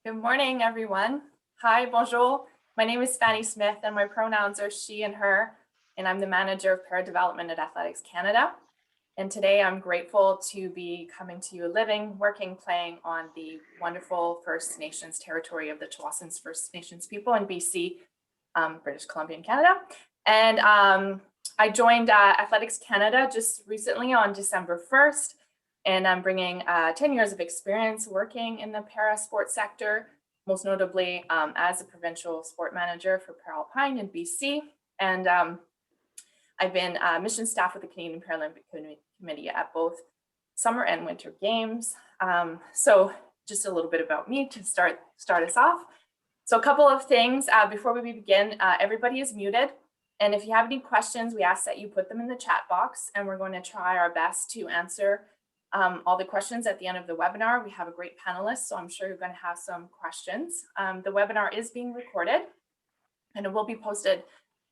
Good morning, everyone. Hi, bonjour. My name is Fannie Smith and my pronouns are she and her, and I'm the manager of para development at Athletics Canada. And today I'm grateful to be coming to you living, working, playing on the wonderful First Nations territory of the Chawassons First Nations people in BC, British Columbia and Canada. And I joined Athletics Canada just recently on December 1st. And I'm bringing 10 years of experience working in the para sport sector, most notably as a provincial sport manager for Paralpine in BC. And I've been mission staff with the Canadian Paralympic Committee at both summer and winter games. So just a little bit about me to start us off. So a couple of things before we begin, everybody is muted. And if you have any questions, we ask that you put them in the chat box, and we're going to try our best to answer all the questions at the end of the webinar. We have a great panelist, so I'm sure you're going to have some questions. The webinar is being recorded, and it will be posted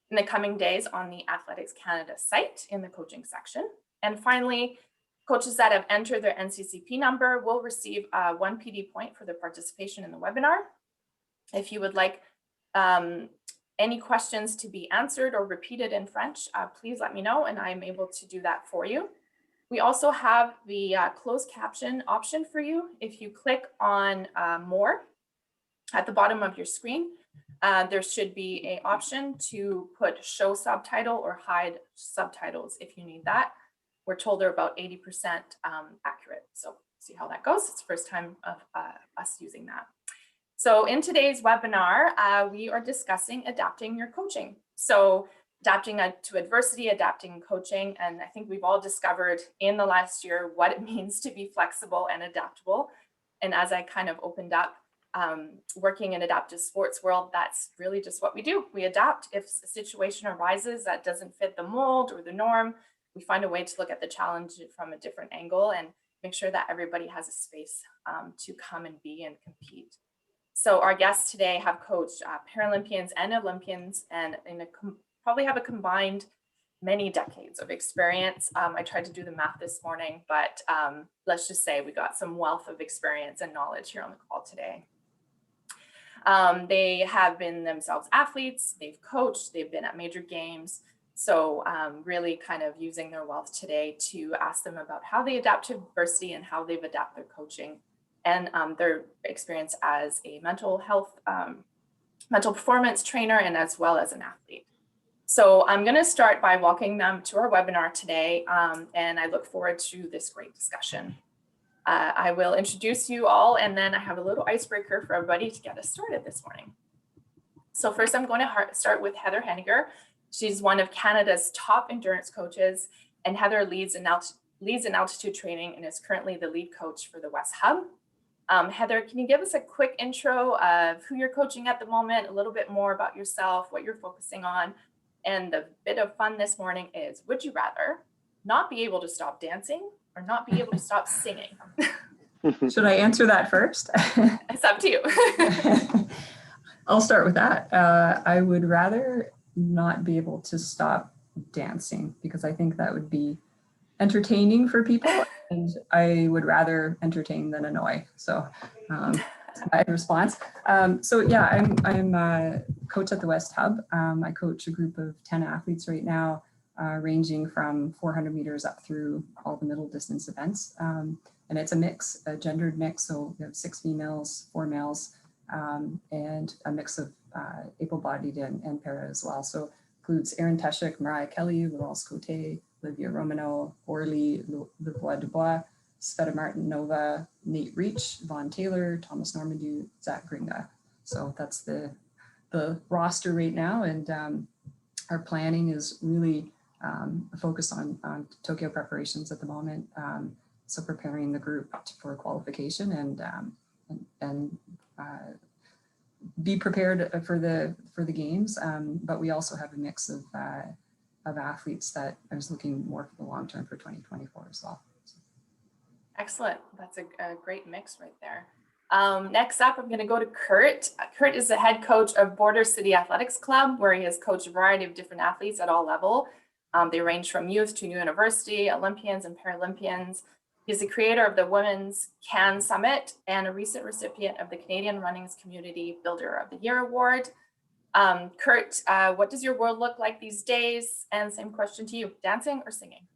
in the coming days on the Athletics Canada site in the coaching section. And finally, coaches that have entered their NCCP number will receive 1 PD point for their participation in the webinar. If you would like any questions to be answered or repeated in French, please let me know, and I'm able to do that for you. We also have the closed caption option for you. If you click on more at the bottom of your screen, there should be an option to put show subtitle or hide subtitles if you need that. We're told they're about 80% accurate. So see how that goes. It's the first time of us using that. So in today's webinar, we are discussing adapting your coaching. So adapting to adversity, adapting coaching. And I think we've all discovered in the last year what it means to be flexible and adaptable. And as I kind of opened up, working in adaptive sports world, that's really just what we do. We adapt. If a situation arises that doesn't fit the mold or the norm, we find a way to look at the challenge from a different angle and make sure that everybody has a space to come and be and compete. So our guests today have coached Paralympians and Olympians, and probably have a combined many decades of experience. I tried to do the math this morning, but let's just say we got some wealth of experience and knowledge here on the call today. They have been themselves athletes, they've coached, they've been at major games. So really kind of using their wealth today to ask them about how they adapt to adversity and how they've adapted their coaching and their experience as a mental health, mental performance trainer, and as well as an athlete. So I'm going to start by walking them to our webinar today, and I look forward to this great discussion. I will introduce you all, and then I have a little icebreaker for everybody to get us started this morning. So first, I'm going to start with Heather Hennigar. She's one of Canada's top endurance coaches, and Heather leads in altitude training and is currently the lead coach for the West Hub. Heather, can you give us a quick intro of who you're coaching at the moment, a little bit more about yourself, what you're focusing on? And the bit of fun this morning is, would you rather not be able to stop dancing or not be able to stop singing? Should I answer that first? It's up to you. I'll start with that. I would rather not be able to stop dancing because I think that would be entertaining for people, and I would rather entertain than annoy. So my response. So yeah, I'm a coach at the West Hub. I coach a group of 10 athletes right now, ranging from 400 meters up through all the middle distance events. And it's a mix, a gendered mix. So we have 6 females, 4 males, and a mix of able-bodied and para as well. So includes Erin Teshik, Mariah Kelly, Laurence Cote, Olivia Romano, Orly, Levoix Dubois, Sveta Martinova, Nate Reach, Vaughn Taylor, Thomas Normandy, Zach Gringa. So that's the roster right now, and our planning is really focused on Tokyo preparations at the moment. So preparing the group for qualification and be prepared for the games. But we also have a mix of athletes that I was looking more for the long term for 2024 as well. Excellent. That's a great mix right there. Next up, I'm going to go to Kurt. Kurt is the head coach of Border City Athletics Club, where he has coached a variety of different athletes at all levels. They range from youth to university, Olympians and Paralympians. He's the creator of the Women's Can Summit and a recent recipient of the Canadian Running's Community Builder of the Year Award. Kurt, what does your world look like these days? And same question to you, dancing or singing?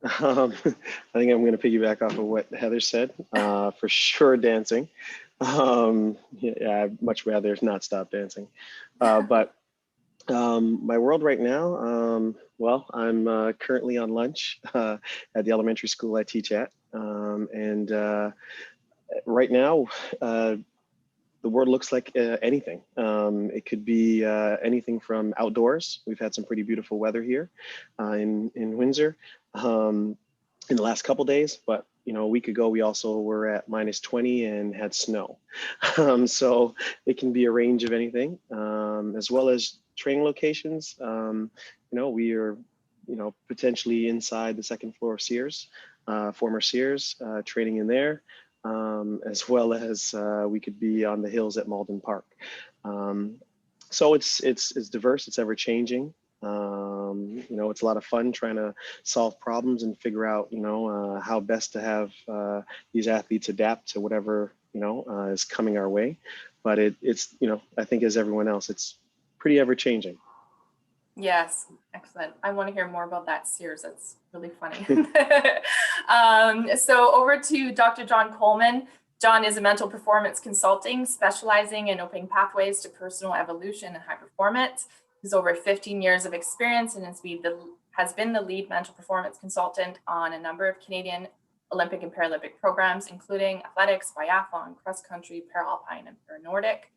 I think I'm going to piggyback off of what Heather said. For sure, dancing. Yeah, I'd much rather not stop dancing. But my world right now, well, I'm currently on lunch at the elementary school I teach at. And right now, the world looks like anything. It could be anything from outdoors. We've had some pretty beautiful weather here in Windsor in the last couple days, but a week ago we also were at -20 and had snow. So it can be a range of anything, as well as training locations. We are potentially inside the second floor of Sears, former Sears, training in there. As well as we could be on the hills at Malden Park. So it's diverse, it's ever changing. It's a lot of fun trying to solve problems and figure out, how best to have these athletes adapt to whatever, is coming our way. But it's, I think as everyone else, it's pretty ever changing. Yes, excellent. I want to hear more about that Sears. That's really funny. So over to Dr. John Coleman. John is a mental performance consulting, specializing in opening pathways to personal evolution and high performance. He's over 15 years of experience and has been the lead mental performance consultant on a number of Canadian Olympic and Paralympic programs, including athletics, biathlon, cross country, Paralpine, and Paranordic.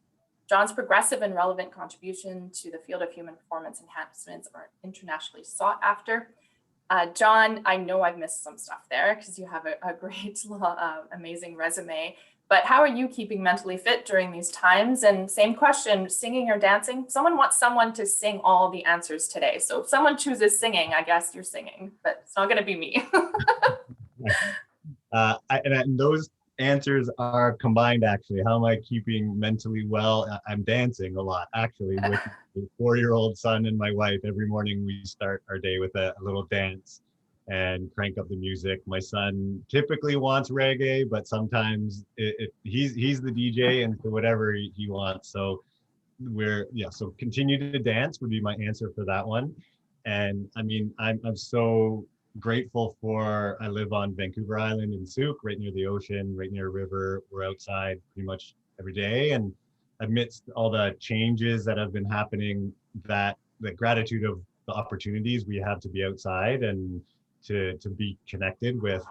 John's progressive and relevant contribution to the field of human performance enhancements are internationally sought after. John, I know I've missed some stuff there because you have a great, amazing resume, but how are you keeping mentally fit during these times? And same question, singing or dancing? Someone wants someone to sing all the answers today. So if someone chooses singing, I guess you're singing, but it's not going to be me. And those answers are combined, actually. How am I keeping mentally well? I'm dancing a lot, actually, with a 4-year-old son and my wife. Every morning we start our day with a little dance and crank up the music. My son typically wants reggae, but sometimes he's the DJ and so whatever he wants. So so continue to dance would be my answer for that one. And I mean, I'm so grateful for, I live on Vancouver Island in Souk, right near the ocean, right near a river. We're outside pretty much every day. And amidst all the changes that have been happening, that the gratitude of the opportunities we have to be outside and to be connected with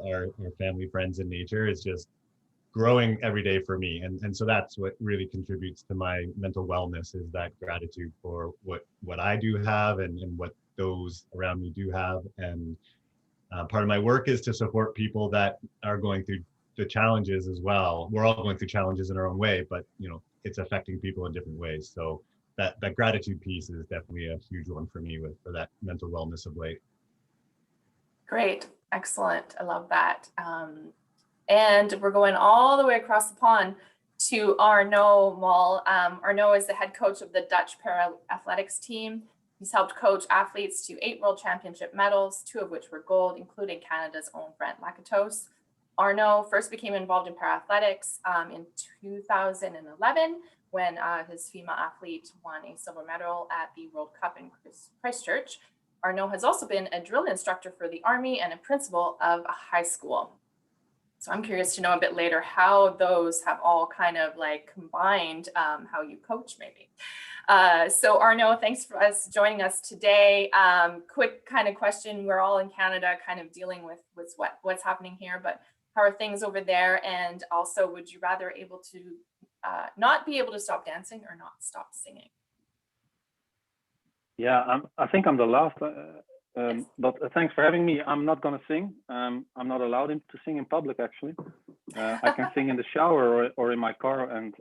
our family, friends, and nature is just growing every day for me. And so that's what really contributes to my mental wellness, is that gratitude for what I do have and what those around me do have. And part of my work is to support people that are going through the challenges as well. We're all going through challenges in our own way, but it's affecting people in different ways. So that gratitude piece is definitely a huge one for me for that mental wellness of late. Great, excellent. I love that. And we're going all the way across the pond to Arno Mul. Arno is the head coach of the Dutch para-athletics team. He's helped coach athletes to 8 World Championship medals, 2 of which were gold, including Canada's own Brent Lakatos. Arno first became involved in para-athletics in 2011 when his female athlete won a silver medal at the World Cup in Christchurch. Arno has also been a drill instructor for the Army and a principal of a high school. So I'm curious to know a bit later how those have all kind of like combined how you coach maybe. So Arno, thanks for joining us today. Quick kind of question. We're all in Canada kind of dealing with what's happening here, but how are things over there? And also, would you rather able to not be able to stop dancing or not stop singing? Yeah, I think I'm the last, Yes. but thanks for having me. I'm not going to sing. I'm not allowed to sing in public, actually. I can sing in the shower or in my car, and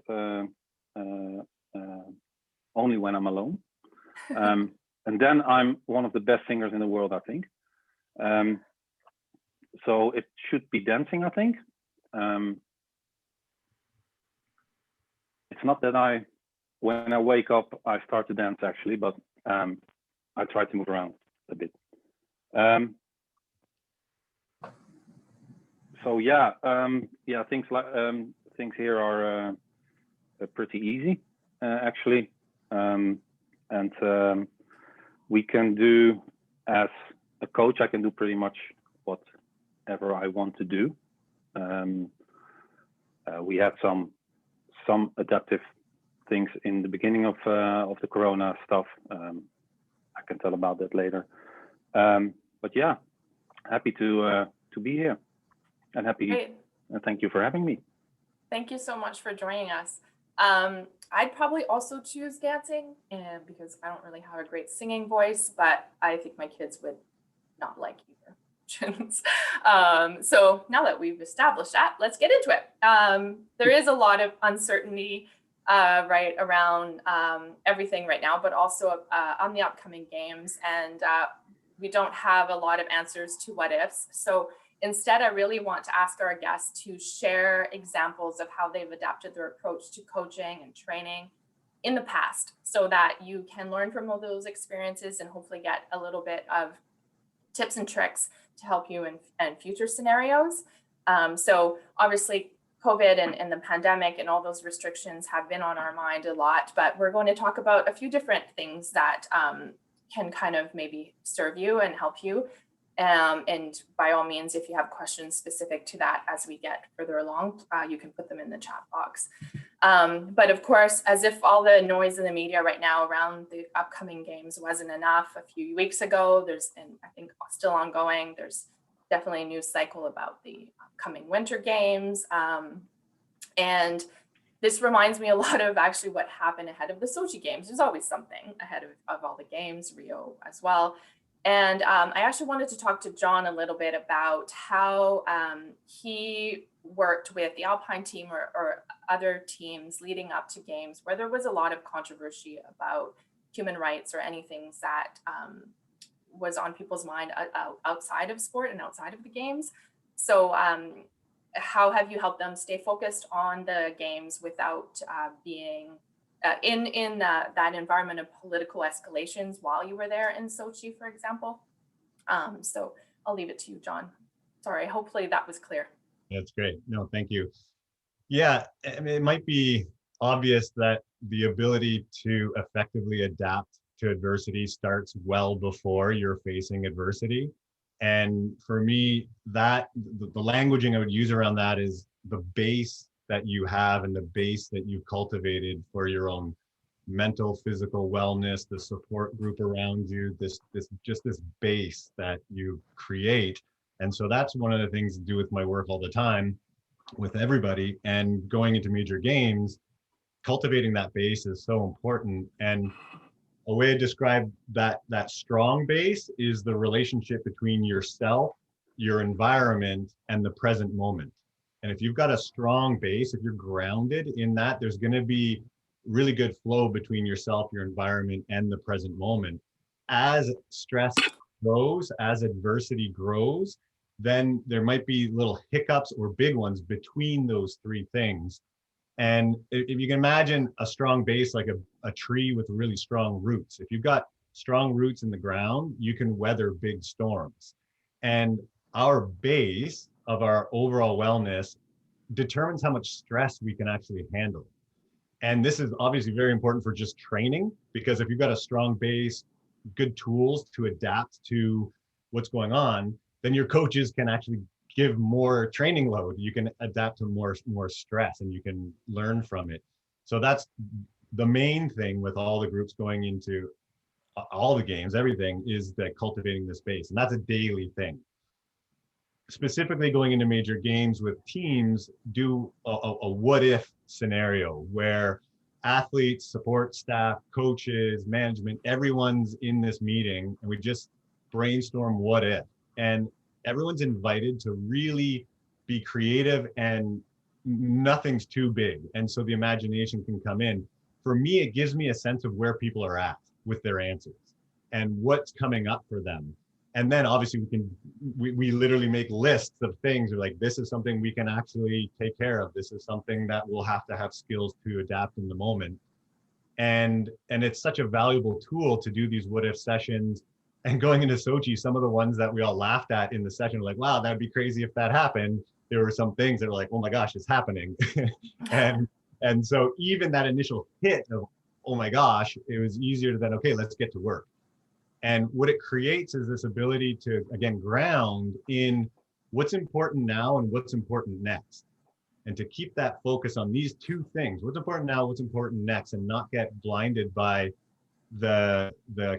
only when I'm alone. And then I'm one of the best singers in the world, I think. So it should be dancing, I think. It's not that when I wake up, I start to dance, actually, but I try to move around a bit. So yeah, things here are pretty easy actually, and we can do, as a coach, I can do pretty much whatever I want to do. We had some adaptive things in the beginning of the Corona stuff. I can tell about that later. But yeah, happy to be here, and Great. and thank you for having me. Thank you so much for joining us. I'd probably also choose dancing, and because I don't really have a great singing voice, but I think my kids would not like either options. So now that we've established that, let's get into it. There is a lot of uncertainty right around everything right now, but also on the upcoming games, and we don't have a lot of answers to what ifs. So instead, I really want to ask our guests to share examples of how they've adapted their approach to coaching and training in the past, so that you can learn from all those experiences and hopefully get a little bit of tips and tricks to help you in future scenarios. So obviously, COVID and the pandemic and all those restrictions have been on our mind a lot, but we're going to talk about a few different things that can kind of maybe serve you and help you. And by all means, if you have questions specific to that as we get further along, you can put them in the chat box. But of course, as if all the noise in the media right now around the upcoming games wasn't enough, a few weeks ago, and I think still ongoing, there's definitely a news cycle about the upcoming winter games. And this reminds me a lot of actually what happened ahead of the Sochi games. There's always something ahead of all the games, Rio as well. And I actually wanted to talk to John a little bit about how he worked with the Alpine team or other teams leading up to games where there was a lot of controversy about human rights or anything that was on people's mind outside of sport and outside of the games. So how have you helped them stay focused on the games without being in that environment of political escalations while you were there in Sochi, for example? So I'll leave it to you, John. Sorry, hopefully that was clear. That's great. No, thank you. Yeah, I mean, it might be obvious that the ability to effectively adapt to adversity starts well before you're facing adversity. And for me, that the languaging I would use around that is the base that you have and the base that you've cultivated for your own mental, physical wellness, the support group around you, this base that you create. And so that's one of the things to do with my work all the time with everybody, and going into major games, cultivating that base is so important. And a way to describe that strong base is the relationship between yourself, your environment, and the present moment. And if you've got a strong base, if you're grounded in that, there's going to be really good flow between yourself, your environment, and the present moment. As stress grows, as adversity grows, then there might be little hiccups or big ones between those three things. And if you can imagine a strong base like a tree with really strong roots, if you've got strong roots in the ground, you can weather big storms. And our base of our overall wellness determines how much stress we can actually handle. And this is obviously very important for just training, because if you've got a strong base, good tools to adapt to what's going on, then your coaches can actually give more training load. You can adapt to more stress, and you can learn from it. So that's the main thing with all the groups going into all the games, everything, is that cultivating this base. And that's a daily thing. Specifically going into major games with teams, do a what if scenario where athletes, support staff, coaches, management, everyone's in this meeting, and we just brainstorm what if. And everyone's invited to really be creative, and nothing's too big. And so the imagination can come in. For me, it gives me a sense of where people are at with their answers and what's coming up for them. And then obviously we literally make lists of things. We're like, this is something we can actually take care of. This is something that we'll have to have skills to adapt in the moment. And it's such a valuable tool to do these what if sessions. And going into Sochi, some of the ones that we all laughed at in the session were like, wow, that'd be crazy if that happened. there were some things that were like, oh my gosh, it's happening. and so even that initial hit of, oh my gosh, it was easier to then, okay, let's get to work. And what it creates is this ability to, again, ground in what's important now and what's important next. And to keep that focus on these two things, what's important now, what's important next, and not get blinded by the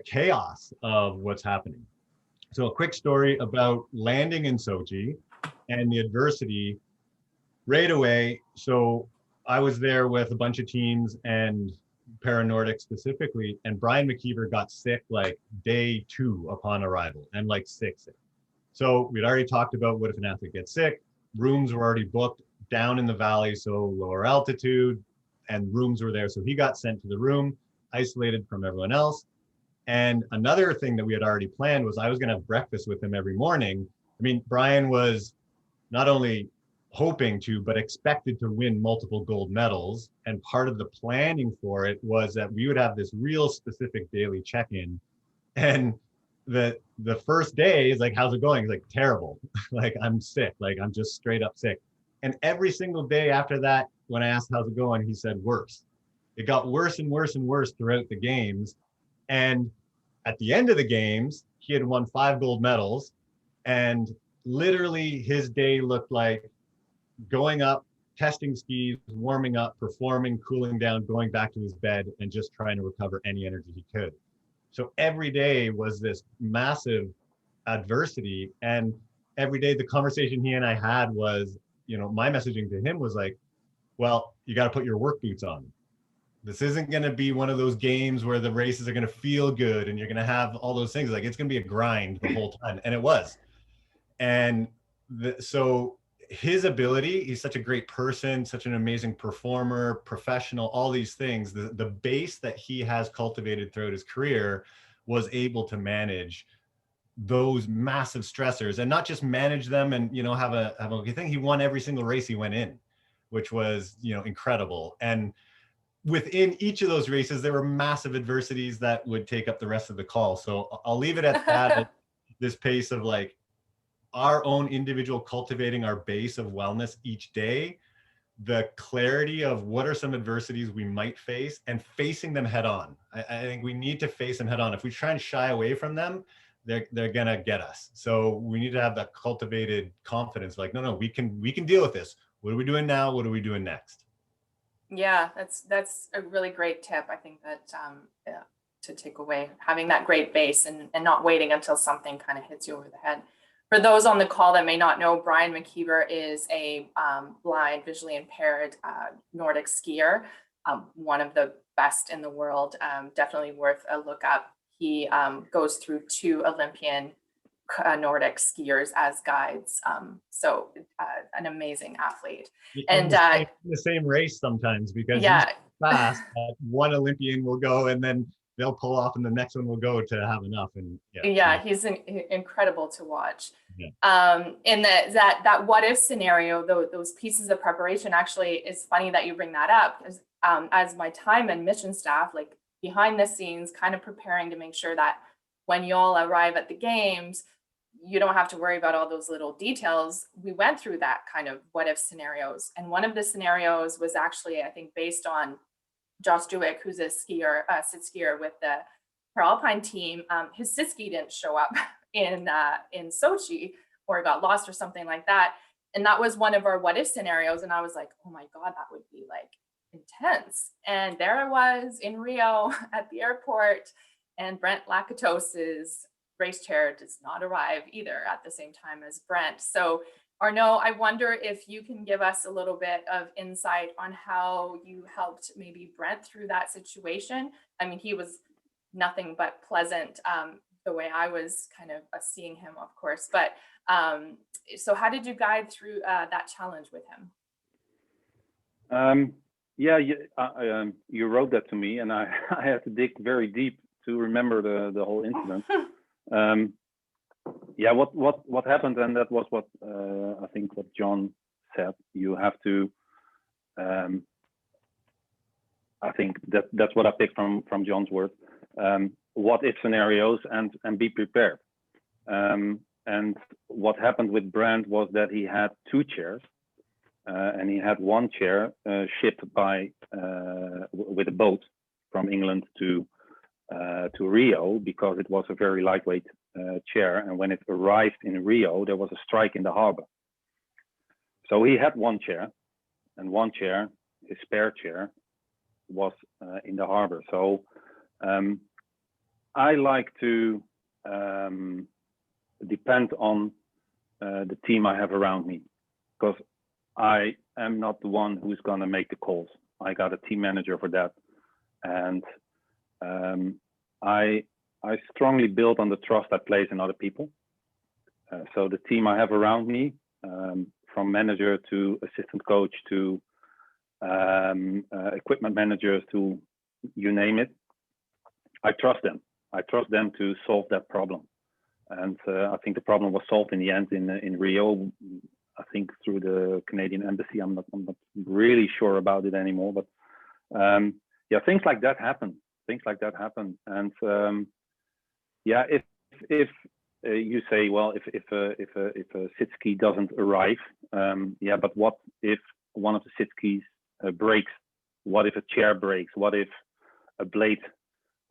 chaos of what's happening. So a quick story about landing in Sochi and the adversity right away. So I was there with a bunch of teams and Para-Nordic specifically, and Brian Mckeever got sick like day 2 upon arrival, and like sick. So we'd already talked about what if an athlete gets sick. Rooms were already booked down in the valley, so lower altitude, and rooms were there. So he got sent to the room, isolated from everyone else. And another thing that we had already planned was I was going to have breakfast with him every morning. I mean, Brian was not only hoping to, but expected to win multiple gold medals. And part of the planning for it was that we would have this real specific daily check-in. And the first day is like, how's it going? He's like, terrible. Like, I'm sick. Like, I'm just straight up sick. And every single day after that, when I asked how's it going, he said worse. It got worse and worse and worse throughout the games. And at the end of the games, he had won 5 gold medals. And literally his day looked like going up, testing skis, warming up, performing, cooling down, going back to his bed, and just trying to recover any energy he could. So every day was this massive adversity. And every day the conversation he and I had was, you know, my messaging to him was like, well, you got to put your work boots on. This isn't going to be one of those games where the races are going to feel good and you're going to have all those things. Like, it's going to be a grind the whole time. And it was. And so his ability, he's such a great person, such an amazing performer, professional, all these things, the base that he has cultivated throughout his career was able to manage those massive stressors, and not just manage them and, you know, have a good thing. He won every single race he went in, which was, you know, incredible. And within each of those races, there were massive adversities that would take up the rest of the call. So I'll leave it at that, at this pace of like our own individual cultivating our base of wellness each day, the clarity of what are some adversities we might face and facing them head on. I think we need to face them head on. If we try and shy away from them, they're gonna get us. So we need to have that cultivated confidence, like, no, we can deal with this. What are we doing now? What are we doing next? Yeah, that's a really great tip. I think that to take away, having that great base and not waiting until something kind of hits you over the head. For those on the call that may not know, Brian Mckeever is a blind, visually impaired Nordic skier, one of the best in the world, definitely worth a look up. He goes through 2 Olympian Nordic skiers as guides. So an amazing athlete. In the same race sometimes, because yeah, he's fast, one Olympian will go and then they'll pull off and the next one will go to have enough. And he's incredible to watch. Yeah. In that what if scenario, those pieces of preparation, actually, is funny that you bring that up, because as my time and mission staff, like behind the scenes, kind of preparing to make sure that when you all arrive at the games, you don't have to worry about all those little details. We went through that kind of what if scenarios. And one of the scenarios was actually, I think, based on Josh Duick, who's a skier, sit skier with the Paralpine team. His sit ski didn't show up in Sochi, or got lost or something like that. And that was one of our what if scenarios. And I was like, oh my God, that would be like intense. And there I was in Rio at the airport, and Brent Lakatos's race chair does not arrive either at the same time as Brent. So Arno, I wonder if you can give us a little bit of insight on how you helped maybe Brent through that situation. I mean, he was nothing but pleasant, the way I was kind of seeing him, of course. But so how did you guide through that challenge with him? You wrote that to me, and I had to dig very deep to remember the whole incident. What happened, and that was what I think what John said. You have to. I think that's what I picked from John's words. What if scenarios and be prepared. And what happened with Brand was that he had 2 chairs, and he had 1 chair shipped by with a boat from England to Rio, because it was a very lightweight chair. And when it arrived in Rio, there was a strike in the harbor. So he had 1 chair, and 1 chair, his spare chair, was in the harbor. So I like to depend on the team I have around me, because I am not the one who's going to make the calls. I got a team manager for that. And I strongly build on the trust I place in other people. So the team I have around me, from manager to assistant coach to equipment managers to you name it, I trust them. I trust them to solve that problem. And I think the problem was solved in the end in Rio. I think through the Canadian embassy. I'm not really sure about it anymore, but yeah, things like that happen. And yeah, if you say, well, if a sit ski doesn't arrive, yeah, but what if one of the sit skis breaks? What if a chair breaks? What if a blade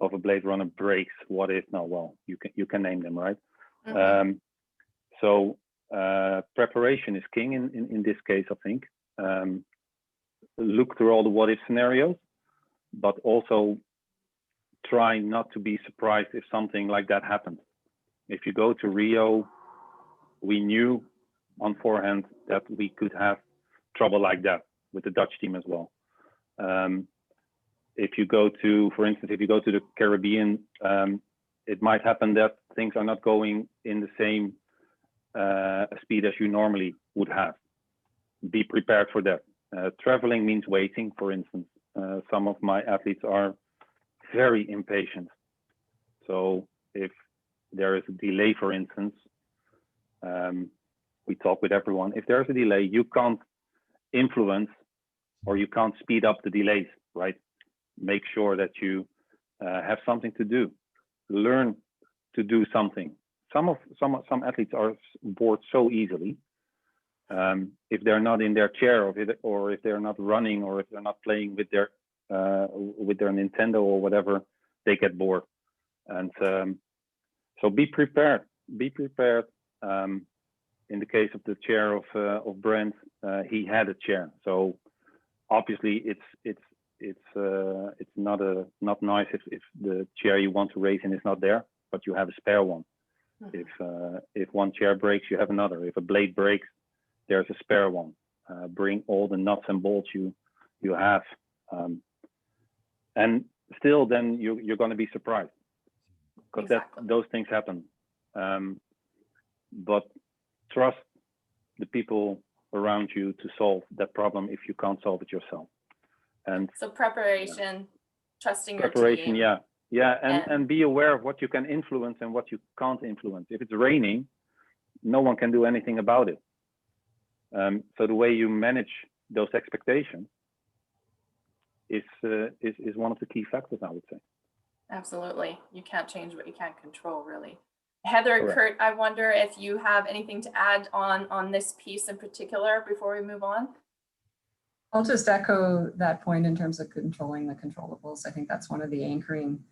of a blade runner breaks? What if? No, well, you can name them, right? Mm-hmm. So preparation is king in this case, I think. Look through all the what if scenarios, but also try not to be surprised if something like that happens. If you go to Rio, we knew on forehand that we could have trouble like that with the Dutch team as well. If you go to, for instance, if you go to the Caribbean, it might happen that things are not going in the same speed as you normally would have. Be prepared for that. Traveling means waiting, for instance. Some of my athletes are very impatient. So if there is a delay, for instance, we talk with everyone. If there's a delay, you can't influence or you can't speed up the delays, right? Make sure that you have something to do. Learn to do something. Some athletes are bored so easily. If they're not in their chair, or if they're not running, or if they're not playing with their Nintendo or whatever, they get bored. And so be prepared. Be prepared. In the case of the chair of Brent, he had a chair. So obviously it's not nice if the chair you want to race in is not there, but you have a spare one. Mm-hmm. If one chair breaks, you have another. If a blade breaks, there's a spare one. Bring all the nuts and bolts you have, and still then you're going to be surprised, because exactly. Those things happen. But trust the people around you to solve that problem if you can't solve it yourself. And so preparation, trusting your preparation, team. yeah, and be aware of what you can influence and what you can't influence. If it's raining, no one can do anything about it. So the way you manage those expectations is one of the key factors, I would say. Absolutely. You can't change what you can't control, really. Heather, correct. Kurt, I wonder if you have anything to add on this piece in particular before we move on? I'll just echo that point in terms of controlling the controllables. I think that's one of the anchoring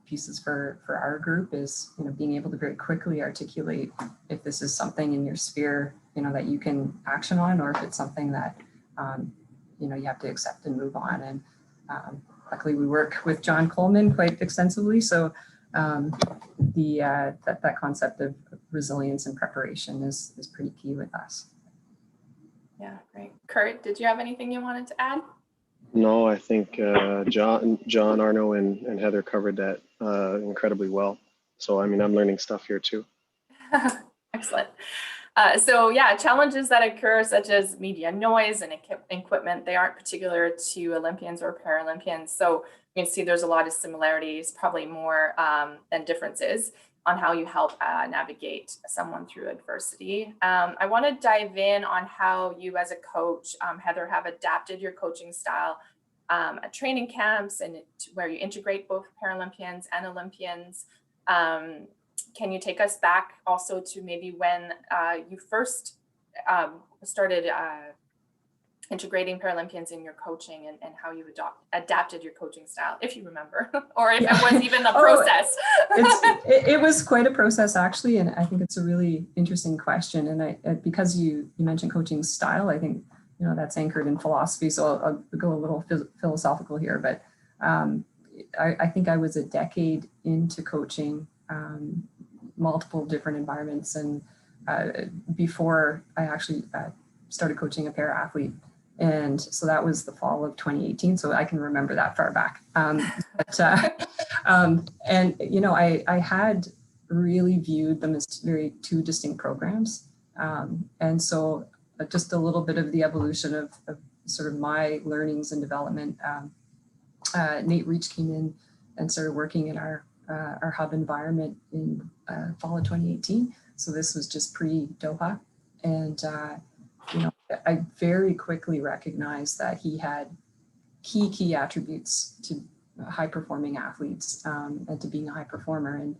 pieces for our group is, being able to very quickly articulate if this is something in your sphere, that you can action on, or if it's something that, you have to accept and move on. And luckily we work with John Coleman quite extensively. So that concept of resilience and preparation is pretty key with us. Yeah, great. Kurt, did you have anything you wanted to add? No, I think John, Arno, and Heather covered that incredibly well. So, I'm learning stuff here too. Excellent. So yeah, challenges that occur such as media noise and equipment, they aren't particular to Olympians or Paralympians. So you can see there's a lot of similarities, probably more than differences on how you help navigate someone through adversity. I want to dive in on how you as a coach, Heather, have adapted your coaching style at training camps and where you integrate both Paralympians and Olympians. can you take us back also to maybe when you first started integrating Paralympians in your coaching, and how you adapted your coaching style, if you remember, or if it was even a process? It was quite a process, actually, and I think it's a really interesting question. And because you mentioned coaching style, I think that's anchored in philosophy. So I'll go a little philosophical here, but I think I was a decade into coaching multiple different environments, and before I actually started coaching a para athlete. And so that was the fall of 2018. So I can remember that far back. And I had really viewed them as very two distinct programs. And so just a little bit of the evolution of sort of my learnings and development. Nate Reach came in and started working in our hub environment in fall of 2018. So this was just pre-Doha. And I very quickly recognized that he had key attributes to high performing athletes and to being a high performer. And,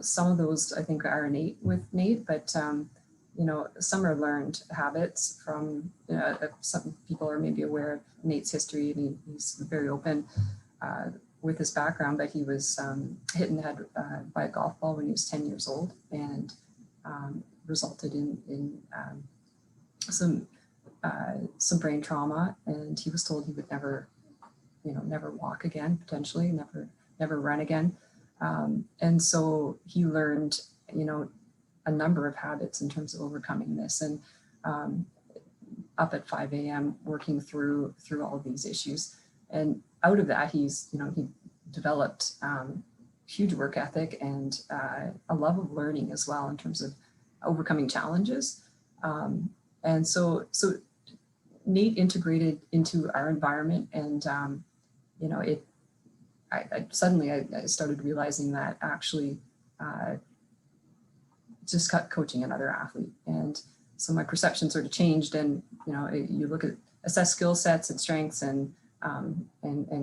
some of those I think are innate with Nate, but, some are learned habits from, some people are maybe aware of Nate's history, and he's very open with his background, but he was hit in the head by a golf ball when he was 10 years old, and resulted in some brain trauma, and he was told he would never walk again, potentially never run again. And so he learned, a number of habits in terms of overcoming this, and up at 5 a.m. working through all of these issues. And out of that, he developed huge work ethic and a love of learning as well in terms of overcoming challenges. And so Nate integrated into our environment, and I suddenly started realizing that actually just cut coaching another athlete, and so my perception sort of changed. And you look at assess skill sets and strengths, and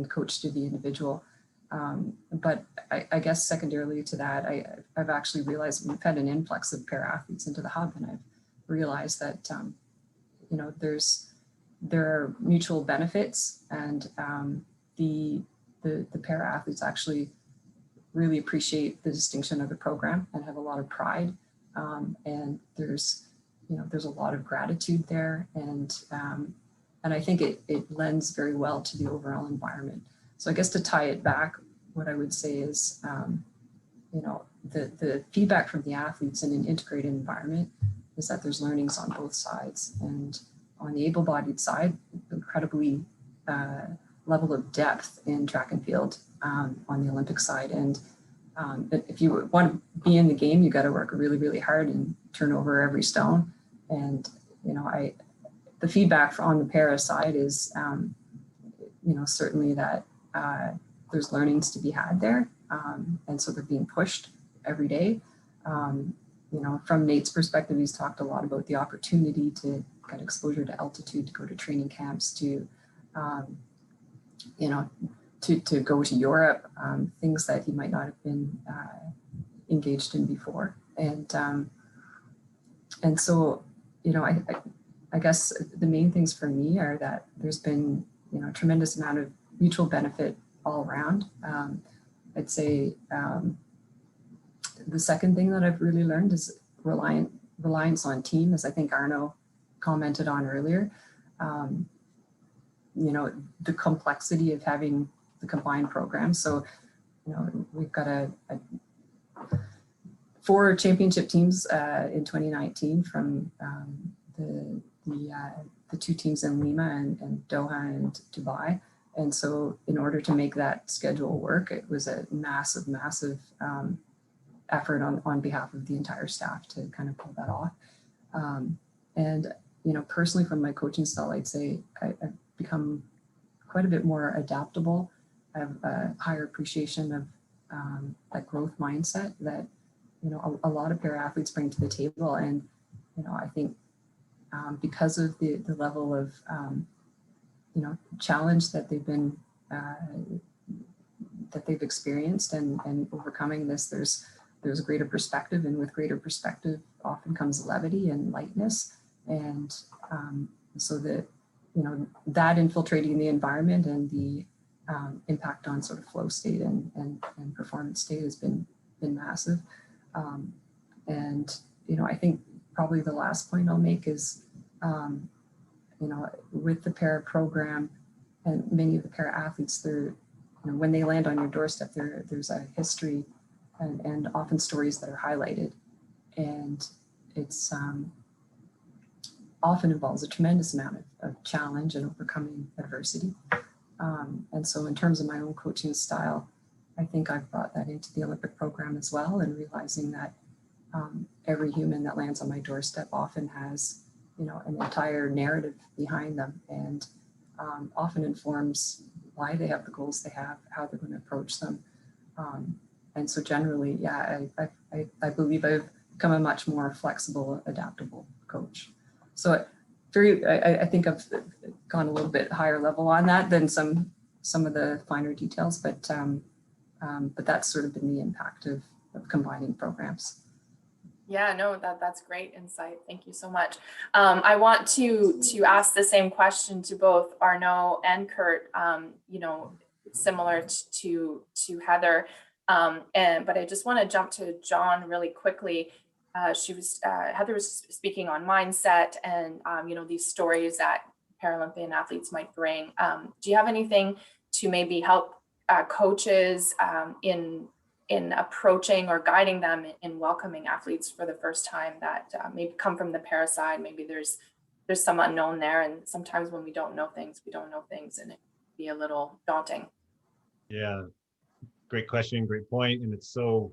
coach to the individual. But I guess secondarily to that, I've actually realized we've had an influx of para athletes into the hub, and I've realized that there are mutual benefits, and the para athletes actually really appreciate the distinction of the program and have a lot of pride, and there's a lot of gratitude there, and I think it lends very well to the overall environment. So I guess to tie it back, what I would say is the feedback from the athletes in an integrated environment is that there's learnings on both sides. And on the able-bodied side, incredibly level of depth in track and field on the Olympic side. And if you want to be in the game, you got to work really, really hard and turn over every stone. And the feedback on the para side is certainly that there's learnings to be had there, and so they're being pushed every day. From Nate's perspective, he's talked a lot about the opportunity to get exposure to altitude, to go to training camps, to go to Europe, things that he might not have been engaged in before. And so, I guess the main things for me are that there's been, a tremendous amount of mutual benefit all around. I'd say the second thing that I've really learned is reliance on team, as I think Arno commented on earlier. The complexity of having the combined program. So, we've got 4 championship teams in 2019 from the 2 teams in Lima and Doha and Dubai. And so in order to make that schedule work, it was a massive effort on behalf of the entire staff to kind of pull that off. And, personally from my coaching style, I'd say I've become quite a bit more adaptable. I have a higher appreciation of that growth mindset that, a lot of para athletes bring to the table. And, I think because of the level of, challenge that they've been, that they've experienced and overcoming this, there's there's a greater perspective, and with greater perspective often comes levity and lightness. And so that, you know, that infiltrating the environment and the impact on sort of flow state and performance state has been massive. And, you know, I think probably the last point I'll make is, you know, with the para program and many of the para athletes, they're, you know, when they land on your doorstep, there's a history and often stories that are highlighted. And it's often involves a tremendous amount of challenge and overcoming adversity. And so in terms of my own coaching style, I think I've brought that into the Olympic program as well, and realizing that every human that lands on my doorstep often has, you know, an entire narrative behind them, and often informs why they have the goals they have, how they're going to approach them. And so generally, yeah, I believe I've become a much more flexible, adaptable coach. So I think I've gone a little bit higher level on that than some of the finer details, but that's sort of been the impact of combining programs. Yeah, no, that's great insight. Thank you so much. I want to ask the same question to both Arno and Kurt, you know, similar to Heather. But I just want to jump to John really quickly. Heather was speaking on mindset and, you know, these stories that Paralympian athletes might bring. Do you have anything to maybe help coaches in approaching or guiding them in welcoming athletes for the first time that maybe come from the para side? Maybe there's some unknown there, and sometimes when we don't know things, and it can be a little daunting. Yeah, great question, great point, and it's so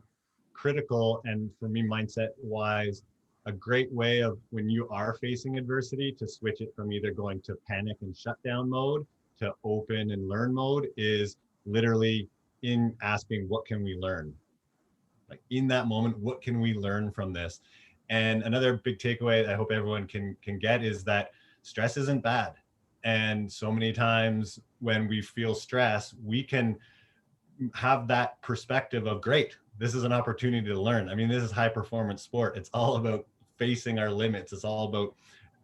critical. And for me, mindset wise, a great way of when you are facing adversity to switch it from either going to panic and shutdown mode to open and learn mode is literally in asking, what can we learn? Like in that moment, what can we learn from this? And another big takeaway I hope everyone can get is that stress isn't bad. And so many times when we feel stress, we can have that perspective of, great, this is an opportunity to learn. I mean, this is high performance sport. It's all about facing our limits. It's all about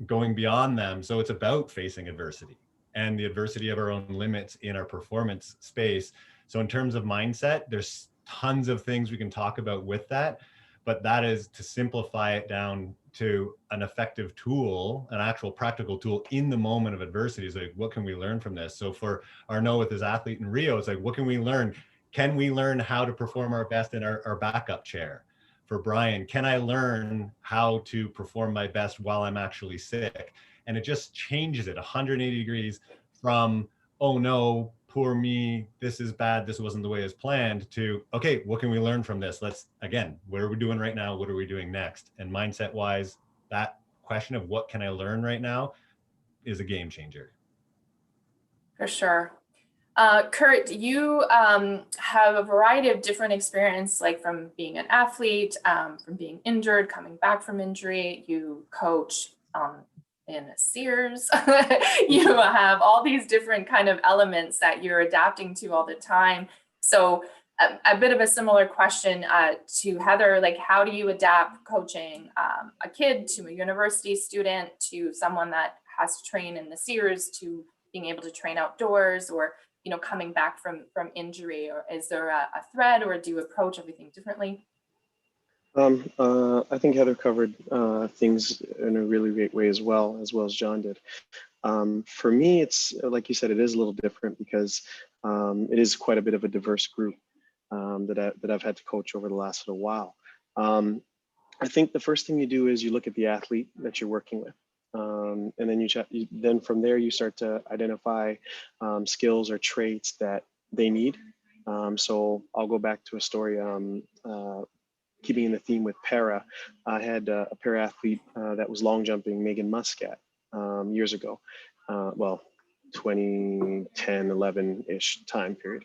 going beyond them. So it's about facing adversity and the adversity of our own limits in our performance space. So in terms of mindset, there's tons of things we can talk about with that, but that is to simplify it down to an effective tool, an actual practical tool in the moment of adversity. Is like, what can we learn from this? So for Arno with his athlete in Rio, it's like, what can we learn? Can we learn how to perform our best in our backup chair? For Brian, can I learn how to perform my best while I'm actually sick? And it just changes it 180 degrees from, oh no, poor me, this is bad, this wasn't the way it was planned, to, okay, what can we learn from this? Let's, again, what are we doing right now? What are we doing next? And mindset wise, that question of what can I learn right now is a game changer. For sure. Kurt, you have a variety of different experience, like from being an athlete, from being injured, coming back from injury. You coach in Sears. You have all these different kind of elements that you're adapting to all the time. So a bit of a similar question to Heather, like how do you adapt coaching a kid to a university student to someone that has to train in the Sears to being able to train outdoors, or you know, coming back from injury? Or is there a thread, or do you approach everything differently? I think Heather covered things in a really great way as well as John did. For me, it's like you said, it is a little different because it is quite a bit of a diverse group that I've had to coach over the last little while. I think the first thing you do is you look at the athlete that you're working with. And then then from there you start to identify skills or traits that they need. So I'll go back to a story, keeping in the theme with para. I had a para athlete that was long jumping, Megan Muscat, years ago. Well, 2010, 11-ish time period.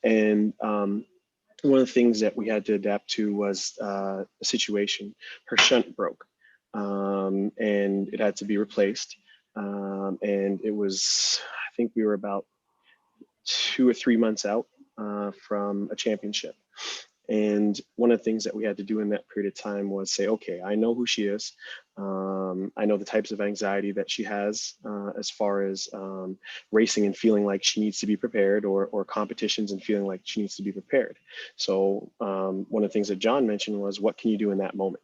And one of the things that we had to adapt to was a situation. Her shunt broke. And it had to be replaced. And it was, I think we were about 2 or 3 months out from a championship. And one of the things that we had to do in that period of time was say, okay, I know who she is. I know the types of anxiety that she has as far as racing and feeling like she needs to be prepared, or competitions and feeling like she needs to be prepared. So one of the things that John mentioned was, what can you do in that moment?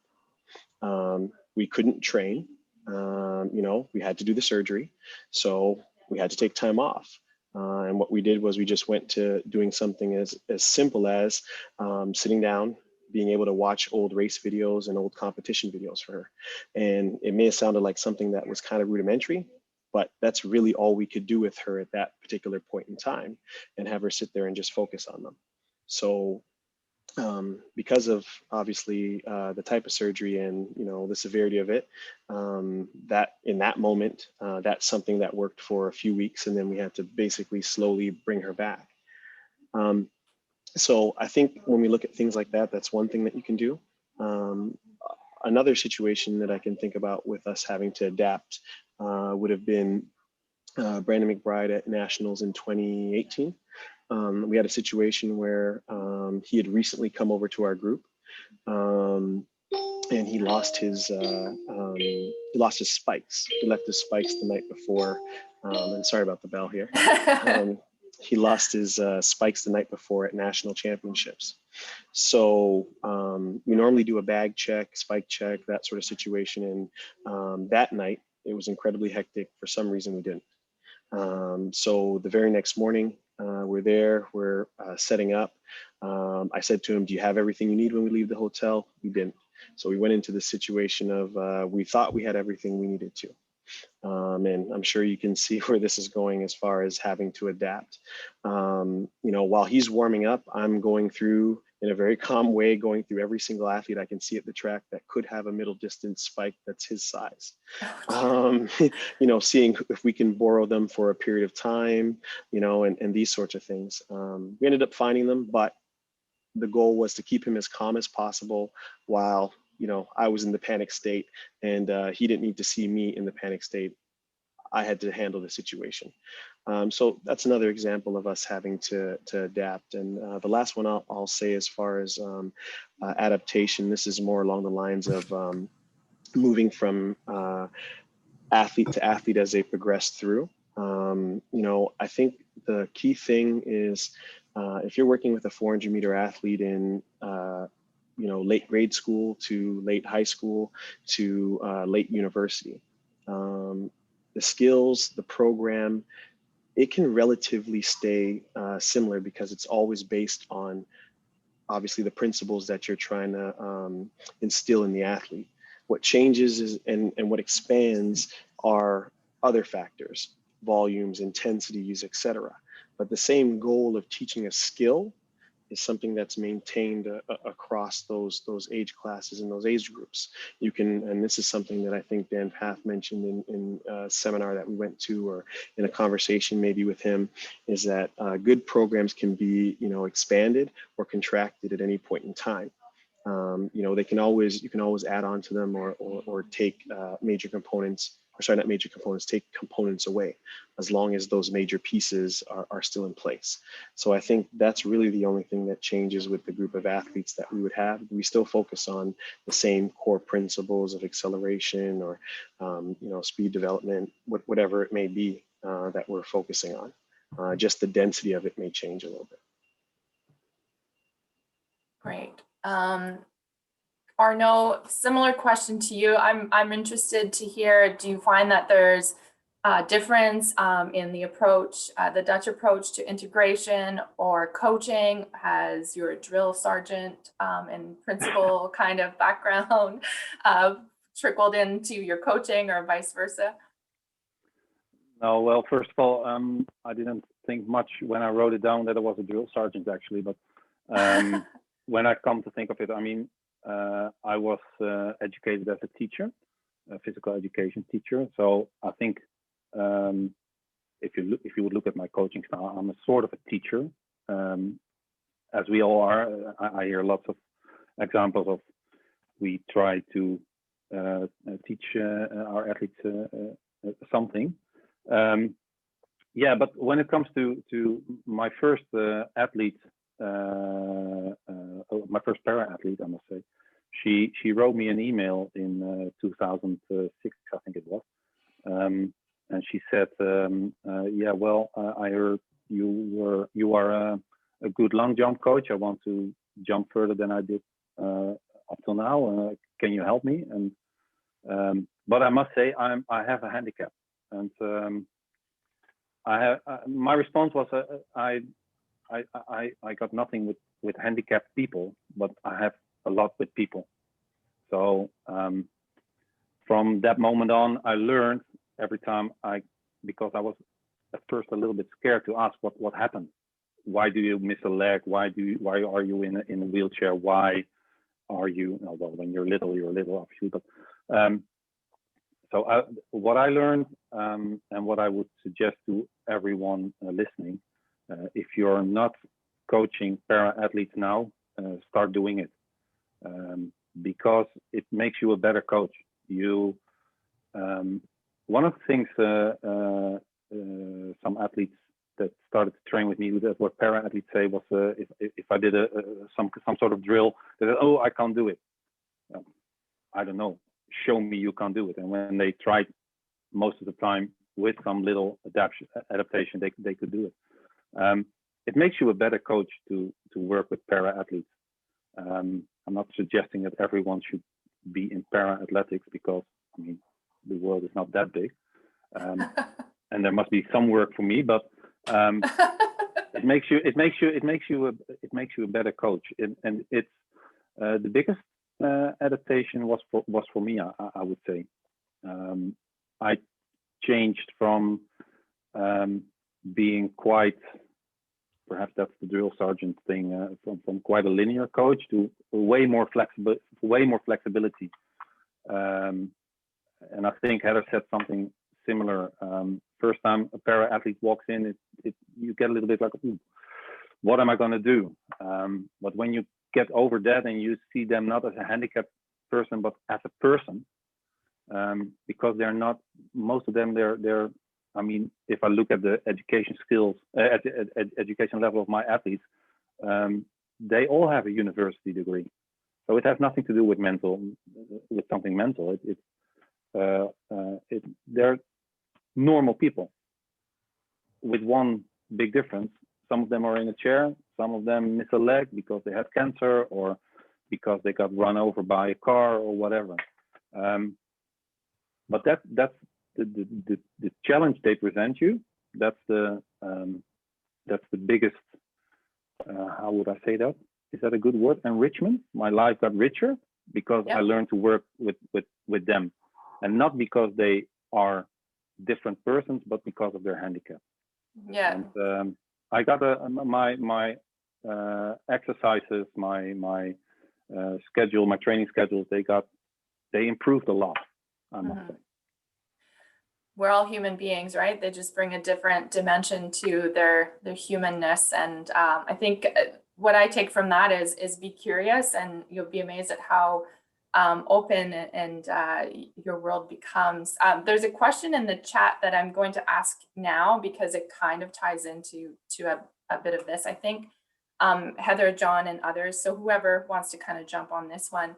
We couldn't train. We had to do the surgery. So we had to take time off. And what we did was we just went to doing something as simple as sitting down, being able to watch old race videos and old competition videos for her. And it may have sounded like something that was kind of rudimentary, but that's really all we could do with her at that particular point in time, and have her sit there and just focus on them. So because of obviously the type of surgery and the severity of it, that in that moment, that's something that worked for a few weeks, and then we had to basically slowly bring her back. So I think when we look at things like that, that's one thing that you can do. Another situation that I can think about with us having to adapt would have been Brandon Mcbride at Nationals in 2018. We had a situation where he had recently come over to our group, and he lost his spikes. He left his spikes the night before. And sorry about the bell here. He lost his spikes the night before at national championships. So we normally do a bag check, spike check, that sort of situation. And that night, it was incredibly hectic. For some reason, we didn't. So the very next morning, we're setting up. I said to him, do you have everything you need when we leave the hotel? We didn't. So we went into the situation of we thought we had everything we needed to. And I'm sure you can see where this is going as far as having to adapt. While he's warming up, I'm going through, in a very calm way, going through every single athlete I can see at the track that could have a middle distance spike that's his size. Seeing if we can borrow them for a period of time, and these sorts of things. We ended up finding them, but the goal was to keep him as calm as possible while I was in the panic state, and he didn't need to see me in the panic state. I had to handle the situation. So that's another example of us having to adapt. And the last one I'll say as far as adaptation, this is more along the lines of moving from athlete to athlete as they progress through. I think the key thing is if you're working with a 400-meter athlete in late grade school to late high school to late university, the skills, the program, it can relatively stay similar because it's always based on obviously the principles that you're trying to instill in the athlete. What changes is and what expands are other factors, volumes, intensities, etc. But the same goal of teaching a skill is something that's maintained across those age classes and those age groups. You can, and this is something that I think Dan Path mentioned in a seminar that we went to, or in a conversation maybe with him, is that good programs can be, expanded or contracted at any point in time. You can always add on to them or take major components, or sorry, not major components, take components away, as long as those major pieces are still in place. So I think that's really the only thing that changes with the group of athletes that we would have. We still focus on the same core principles of acceleration or, speed development, whatever it may be that we're focusing on. Just the density of it may change a little bit. Great. Arno, similar question to you. I'm interested to hear, do you find that there's a difference in the approach, the Dutch approach to integration or coaching? Has your drill sergeant and principal kind of background trickled into your coaching or vice versa? No, well, first of all, I didn't think much when I wrote it down that I was a drill sergeant actually, but when I come to think of it, I mean, I was educated as a teacher, a physical education teacher. So I think if you would look at my coaching style, I'm a sort of a teacher, as we all are. I hear lots of examples of we try to teach our athletes something. Yeah, but when it comes to my first athlete my first para athlete, I must say. She wrote me an email in 2006, I think it was, and she said, "Yeah, well, I heard you are a good long jump coach. I want to jump further than I did up till now. Can you help me?" And but I must say, I have a handicap, and my response was, I got nothing with handicapped people, but I have a lot with people. So from that moment on, I learned every time because I was at first a little bit scared to ask what happened. Why do you miss a leg? Why are you in a wheelchair? Why are you? Well, when you're little, obviously. But so what I learned, and what I would suggest to everyone listening, if you're not coaching para athletes now, start doing it, because it makes you a better coach. One of the things some athletes that started to train with me, that's what para athletes say, was if I did some sort of drill, they said, "Oh, I can't do it." I don't know. Show me you can't do it. And when they tried, most of the time with some little adaptation, they could do it. It makes you a better coach to work with para athletes. I'm not suggesting that everyone should be in para athletics, because I mean the world is not that big, and there must be some work for me. But it makes you a better coach, and it's the biggest adaptation was for me. I would say I changed from being quite, perhaps that's the drill sergeant thing, from quite a linear coach to way more flexibility. And I think Heather said something similar. First time a para athlete walks in, you get a little bit like, "Ooh, what am I going to do?" But when you get over that and you see them not as a handicapped person, but as a person, because they're not, most of them, they're I mean, if I look at the education skills, at the education level of my athletes, they all have a university degree. So it has nothing to do with something mental. They're normal people with one big difference. Some of them are in a chair. Some of them miss a leg because they have cancer, or because they got run over by a car, or whatever. But that's the challenge they present you. That's the biggest. How would I say that? Is that a good word? Enrichment. My life got richer because I learned to work with them, and not because they are different persons, but because of their handicap. Yeah. And I got my exercises, my schedule, my training schedules. They improved a lot, I must say. We're all human beings, right? They just bring a different dimension to their humanness. And I think what I take from that is be curious, and you'll be amazed at how open and your world becomes. There's a question in the chat that I'm going to ask now, because it kind of ties into a bit of this, I think. Heather, John, and others. So whoever wants to kind of jump on this one.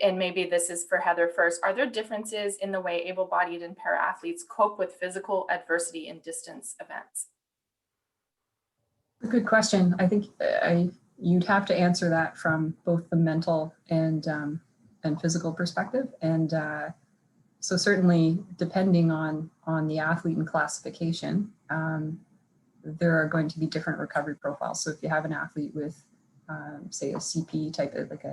And maybe this is for Heather first. Are there differences in the way able-bodied and para-athletes cope with physical adversity in distance events? Good question. I think you'd have to answer that from both the mental and physical perspective. And so certainly, depending on the athlete and classification, there are going to be different recovery profiles. So if you have an athlete with, say, a CP type of, like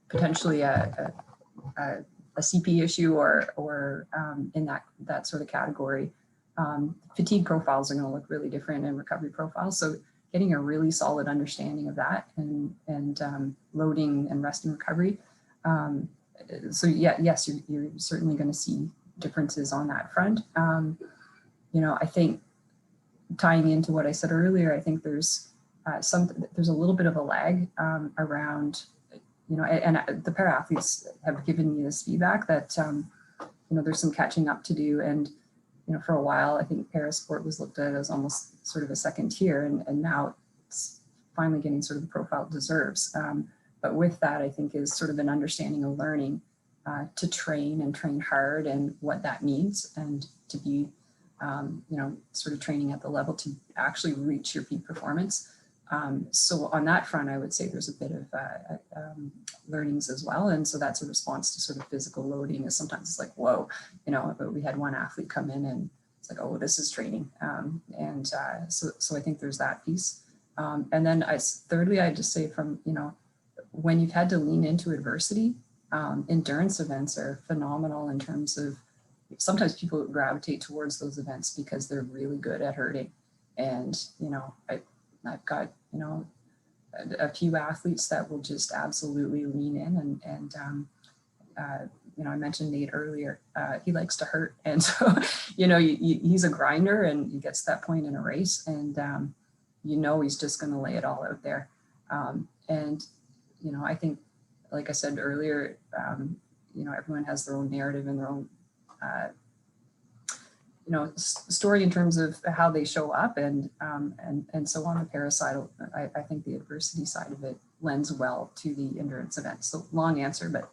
potentially a CP issue, or in that sort of category, fatigue profiles are going to look really different, and recovery profiles. So getting a really solid understanding of that, and loading and rest and recovery. So yes, you're certainly going to see differences on that front. I think tying into what I said earlier, I think there's a little bit of a lag around, and the para athletes have given me this feedback that there's some catching up to do. And for a while, I think para sport was looked at as almost sort of a second tier, and now it's finally getting sort of the profile it deserves. But with that, I think is sort of an understanding of learning to train and train hard and what that means, and to be, sort of training at the level to actually reach your peak performance. So on that front, I would say there's a bit of learnings as well. And so that's a response to sort of physical loading. Is sometimes it's like, whoa, but we had one athlete come in and it's like, oh, this is training. So I think there's that piece. And then thirdly, I just say from, when you've had to lean into adversity, endurance events are phenomenal in terms of, sometimes people gravitate towards those events because they're really good at hurting. And, I've got, a few athletes that will just absolutely lean in I mentioned Nate earlier, he likes to hurt. And so, he's a grinder, and he gets to that point in a race, and, he's just going to lay it all out there. I think, like I said earlier, everyone has their own narrative and their own, story in terms of how they show up, and so on the para side, I think the adversity side of it lends well to the endurance event. So long answer, but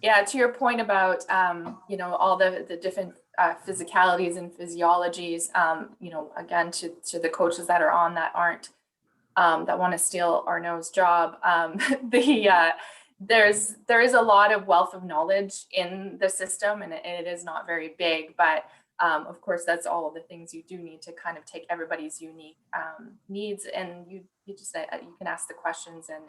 yeah. To your point about all the different physicalities and physiologies, again, to the coaches that are on that aren't that want to steal Arno's job, there is a lot of wealth of knowledge in the system, and it is not very big, but of course that's all of the things you do need to kind of take everybody's unique needs, and you just you can ask the questions, and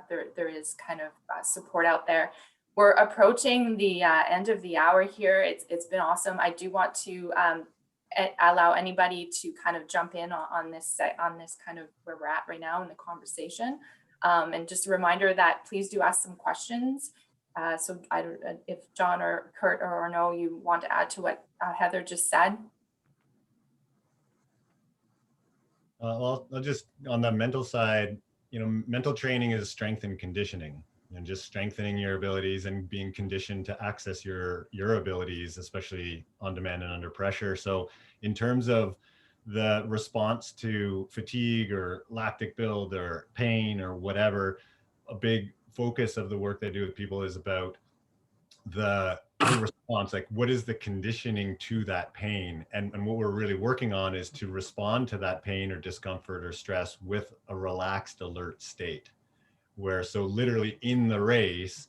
there is kind of support out there. We're approaching the end of the hour here. It's been awesome. I do want to allow anybody to kind of jump in on this kind of where we're at right now in the conversation. And just a reminder that please do ask some questions. So if John or Kurt or Arno, you want to add to what Heather just said. Well, I'll just, on the mental side, mental training is strength and conditioning, and just strengthening your abilities and being conditioned to access your abilities, especially on demand and under pressure. So in terms of the response to fatigue or lactic build or pain or whatever, a big focus of the work they do with people is about the response, like what is the conditioning to that pain, and what we're really working on is to respond to that pain or discomfort or stress with a relaxed, alert state, where so literally in the race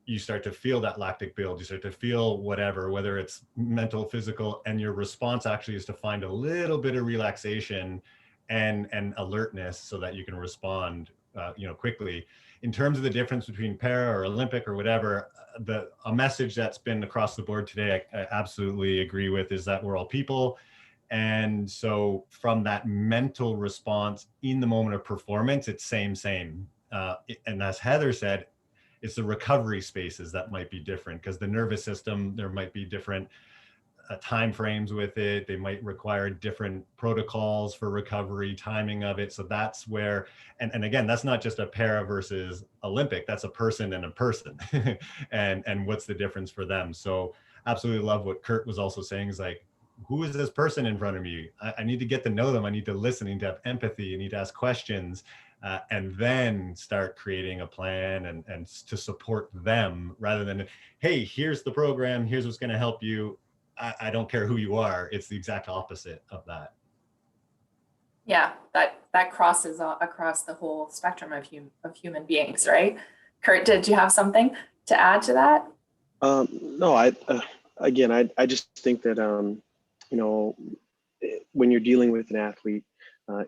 you start to feel that lactic build, you start to feel whatever, whether it's mental, physical, and your response actually is to find a little bit of relaxation and alertness so that you can respond quickly. In terms of the difference between para or Olympic or whatever, a message that's been across the board today, I absolutely agree with, is that we're all people. And so from that mental response in the moment of performance, it's same. And as Heather said, it's the recovery spaces that might be different, because the nervous system, there might be different time frames with it. They might require different protocols for recovery, timing of it. So that's where, and again, that's not just a para versus Olympic, that's a person and a person and what's the difference for them. So absolutely love what Kurt was also saying, is like, who is this person in front of me? I need to get to know them. I need to listen, I need to have empathy, I need to ask questions. And then start creating a plan and to support them, rather than, hey, here's the program, here's what's going to help you. I don't care who you are. It's the exact opposite of that. Yeah, that crosses across the whole spectrum of human beings, right? Kurt, did you have something to add to that? No, I just think that when you're dealing with an athlete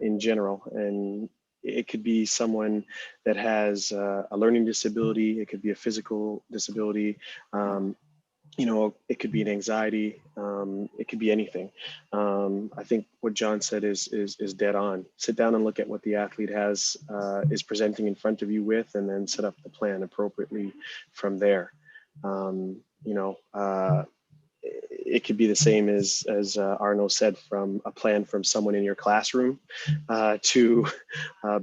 in general, and it could be someone that has a learning disability, it could be a physical disability, it could be an anxiety, it could be anything. I think what John said is dead on. Sit down and look at what the athlete is presenting in front of you with, and then set up the plan appropriately from there. It could be the same as Arno said, from a plan from someone in your classroom to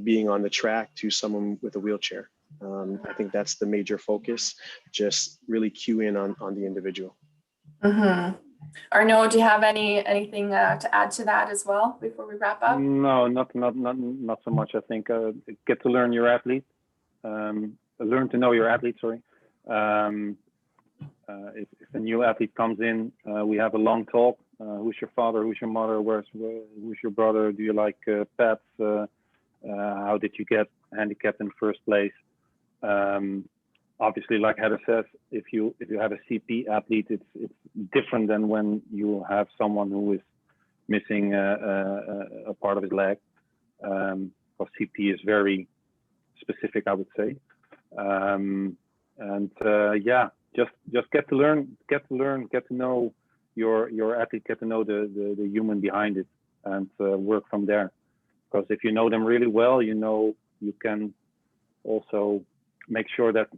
being on the track to someone with a wheelchair. I think that's the major focus. Just really cue in on the individual. Mm-hmm. Arno, do you have anything to add to that as well before we wrap up? No, not so much. I think get to learn your athlete, learn to know your athlete. Sorry. If a new athlete comes in, we have a long talk. Who's your father? Who's your mother? Who's your brother? Do you like pets? How did you get handicapped in the first place? Obviously, like Heather says, if you have a CP athlete, it's different than when you have someone who is missing a part of his leg. Because CP is very specific, I would say. Yeah, just get to learn, get to know your athlete, get to know the human behind it, and work from there. Because if you know them really well, you can also make sure that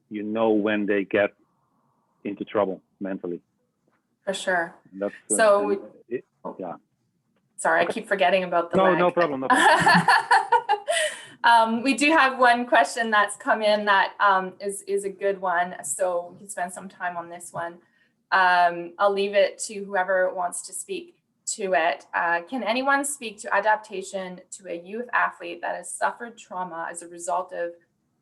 you know when they get into trouble mentally. For sure. That's, yeah. Sorry, I keep forgetting about the No, leg. no problem. We do have one question that's come in that is a good one, so we can spend some time on this one. I'll leave it to whoever wants to speak to it. Can anyone speak to adaptation to a youth athlete that has suffered trauma as a result of,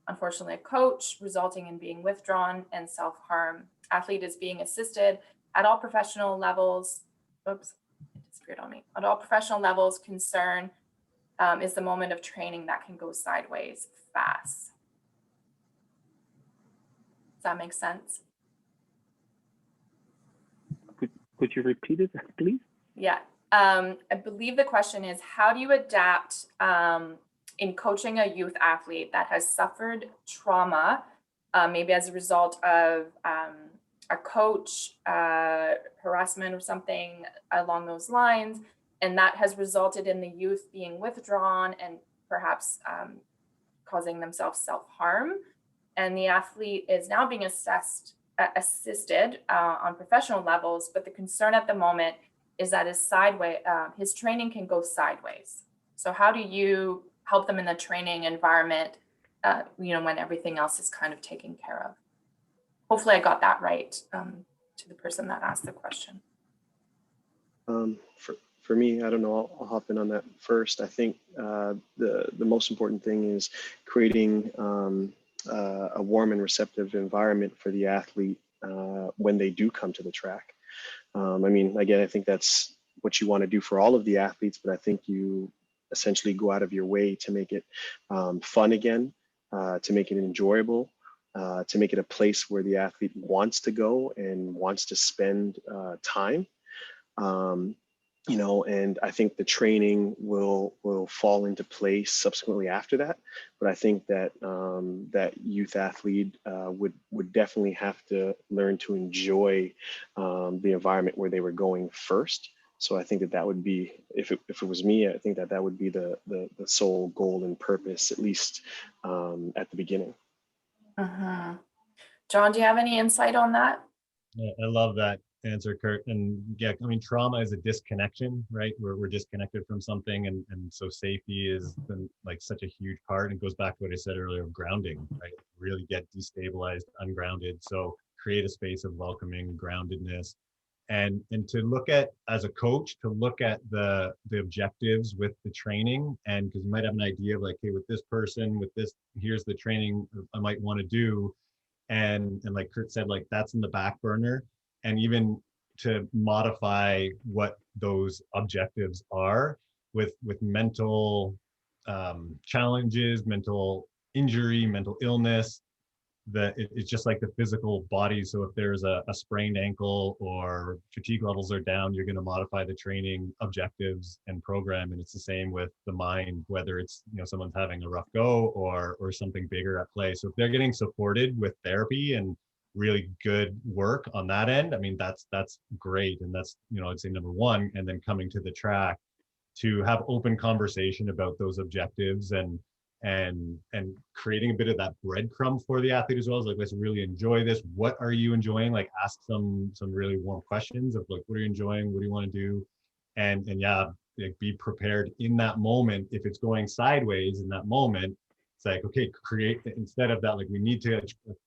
unfortunately, a coach, resulting in being withdrawn and self-harm? Athlete is being assisted at all professional levels. Oops, it disappeared on me. At all professional levels, concern is the moment of training that can go sideways fast. Does that make sense? Could you repeat it, please? Yeah. I believe the question is, how do you adapt in coaching a youth athlete that has suffered trauma, maybe as a result of a coach harassment or something along those lines, and that has resulted in the youth being withdrawn and perhaps causing themselves self-harm, and the athlete is now being assisted on professional levels, but the concern at the moment is that his training can go sideways. So how do you help them in the training environment, when everything else is kind of taken care of? Hopefully I got that right to the person that asked the question. For me, I don't know, I'll hop in on that first. I think the most important thing is creating a warm and receptive environment for the athlete when they do come to the track. I mean, again, I think that's what you want to do for all of the athletes, but I think you essentially go out of your way to make it fun again, to make it enjoyable, to make it a place where the athlete wants to go and wants to spend time. And I think the training will fall into place subsequently after that. But I think that that youth athlete would definitely have to learn to enjoy the environment where they were going first. So I think that would be, if it was me, I think that would be the sole goal and purpose, at least at the beginning. Uh-huh. John, do you have any insight on that? Yeah, I love that answer, Kurt. And yeah, I mean, trauma is a disconnection, right? We're disconnected from something, and so safety is been like such a huge part. And it goes back to what I said earlier of grounding, right? Really get destabilized, ungrounded. So create a space of welcoming groundedness, and to look at, as a coach, to look at the objectives with the training, and because you might have an idea of like, hey, with this person, with this, here's the training I might want to do. And like Kurt said, like that's in the back burner, and even to modify what those objectives are with mental challenges, mental injury, mental illness, that it's just like the physical body. So if there's a sprained ankle or fatigue levels are down, you're going to modify the training objectives and program. And it's the same with the mind, whether it's, someone's having a rough go or something bigger at play. So if they're getting supported with therapy and really good work on that end, I mean, that's great. And that's, I'd say number one. And then coming to the track to have open conversation about those objectives and creating a bit of that breadcrumb for the athlete as well. As like, let's really enjoy this. What are you enjoying? Like ask some really warm questions of like, what are you enjoying? What do you want to do? And yeah, like be prepared in that moment. If it's going sideways in that moment, it's like, okay, create, instead of that, like we need to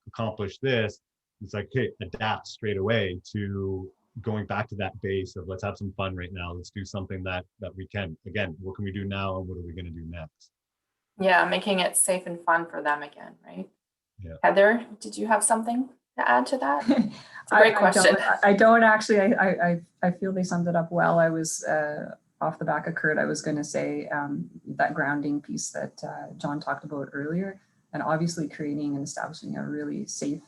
accomplish this. It's like, okay, adapt straight away to going back to that base of let's have some fun right now. Let's do something that we can. Again, what can we do now and what are we going to do next? Yeah, making it safe and fun for them again, right? Yeah. Heather, did you have something to add to that? It's a great question. I don't actually. I feel they summed it up well. I was off the back of Kurt. I was going to say that grounding piece that John talked about earlier, and obviously creating and establishing a really safe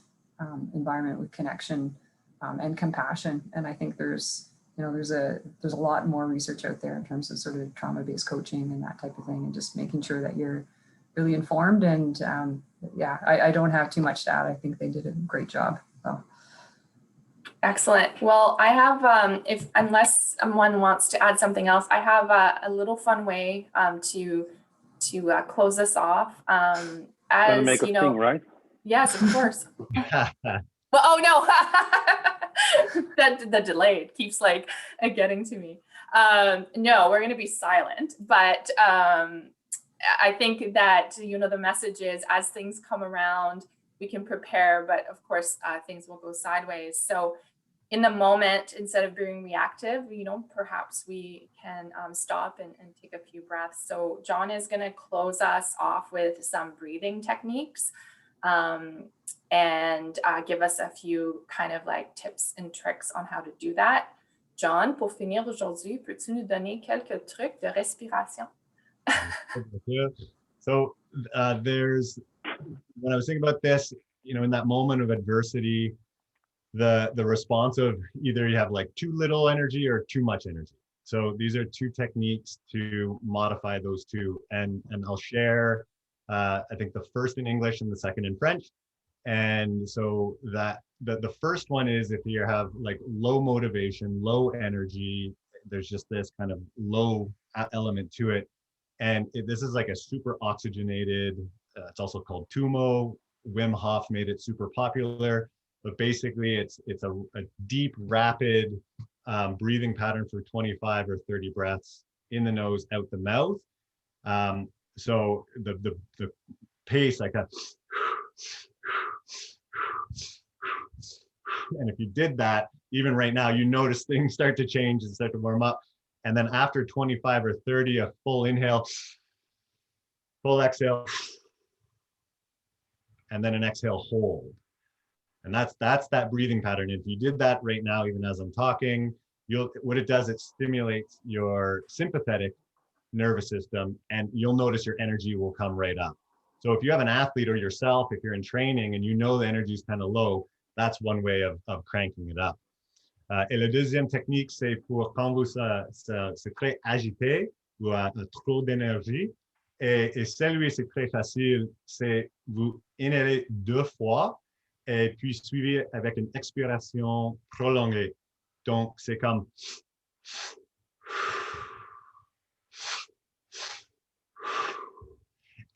environment with connection and compassion. And I think there's a lot more research out there in terms of sort of trauma-based coaching and that type of thing, and just making sure that you're really informed. And yeah, I don't have too much to add. I think they did a great job. So. Excellent. Well, I have, unless someone wants to add something else, I have a little fun way to close us off. Gonna make us sing, right? Yes, of course. Well, oh no, the delay keeps like getting to me. No, we're going to be silent, but I think that, the message is as things come around, we can prepare, but of course, things will go sideways. So in the moment, instead of being reactive, perhaps we can stop and take a few breaths. So John is going to close us off with some breathing techniques and give us a few kind of like tips and tricks on how to do that. John, pour finir aujourd'hui, peux-tu nous donner quelques trucs de respiration? So when I was thinking about this, in that moment of adversity, the response of either you have like too little energy or too much energy. So these are two techniques to modify those two. And I'll share, I think the first in English and the second in French. And so that the first one is if you have like low motivation, low energy, there's just this kind of low element to it. And this is like a super oxygenated, it's also called Tumo. Wim Hof made it super popular, but basically it's a deep, rapid breathing pattern for 25 or 30 breaths in the nose, out the mouth. So the pace like that. And if you did that, even right now, you notice things start to change and start to warm up. And then after 25 or 30, a full inhale, full exhale, and then an exhale hold. And that's that breathing pattern. If you did that right now, even as I'm talking, what it does, it stimulates your sympathetic nervous system, and you'll notice your energy will come right up. So if you have an athlete or yourself, if you're in training and the energy is kind of low, that's one way of cranking it up. Et la deuxième technique, c'est pour quand vous c'est très agité ou trop d'énergie. Et celui, c'est très facile, c'est vous inhalez 2 fois et puis suivez avec une expiration prolongée. Donc, c'est comme...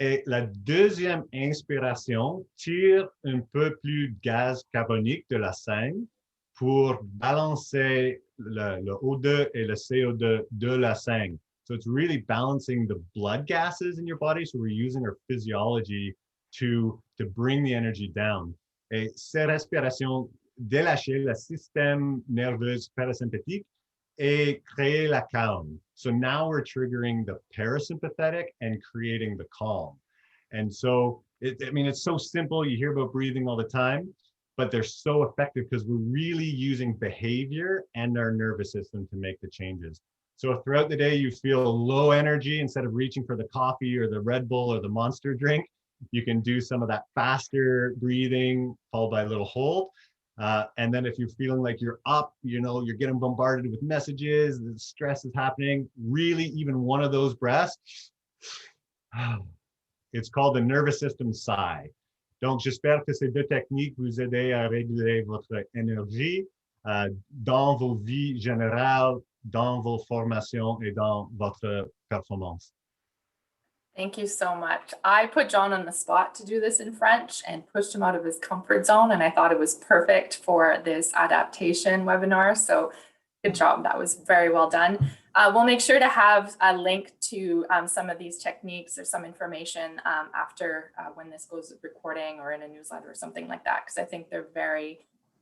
Et la deuxième inspiration tire un peu plus de gaz carbonique de la saigne pour balancer le O2 et le CO2 de la saigne. So it's really balancing the blood gases in your body. So we're using our physiology to bring the energy down. Et ces respirations délacher le système nerveux parasympathique et créer la calme. So now we're triggering the parasympathetic and creating the calm. And so, it's so simple. You hear about breathing all the time, but they're so effective because we're really using behavior and our nervous system to make the changes. So if throughout the day you feel low energy, instead of reaching for the coffee or the Red Bull or the Monster drink, you can do some of that faster breathing followed by a little hold. And then if you're feeling like you're up, you're getting bombarded with messages, the stress is happening, really even one of those breaths, it's called the nervous system sigh. Donc, j'espère que ces deux techniques vous aident à réguler votre énergie dans vos vies générales, dans vos formations et dans votre performance. Thank you so much. I put John on the spot to do this in French and pushed him out of his comfort zone, and I thought it was perfect for this adaptation webinar. So good job. That was very well done. We'll make sure to have a link to some of these techniques or some information after when this goes recording or in a newsletter or something like that, because I think they're very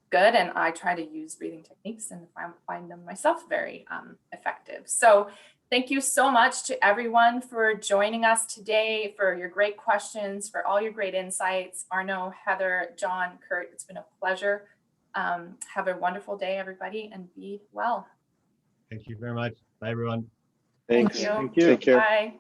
good, and I try to use breathing techniques and find them myself very effective. So thank you so much to everyone for joining us today, for your great questions, for all your great insights. Arno, Heather, John, Kurt, it's been a pleasure. Have a wonderful day, everybody, and be well. Thank you very much. Bye, everyone. Thanks. Thank you. Take care. Bye.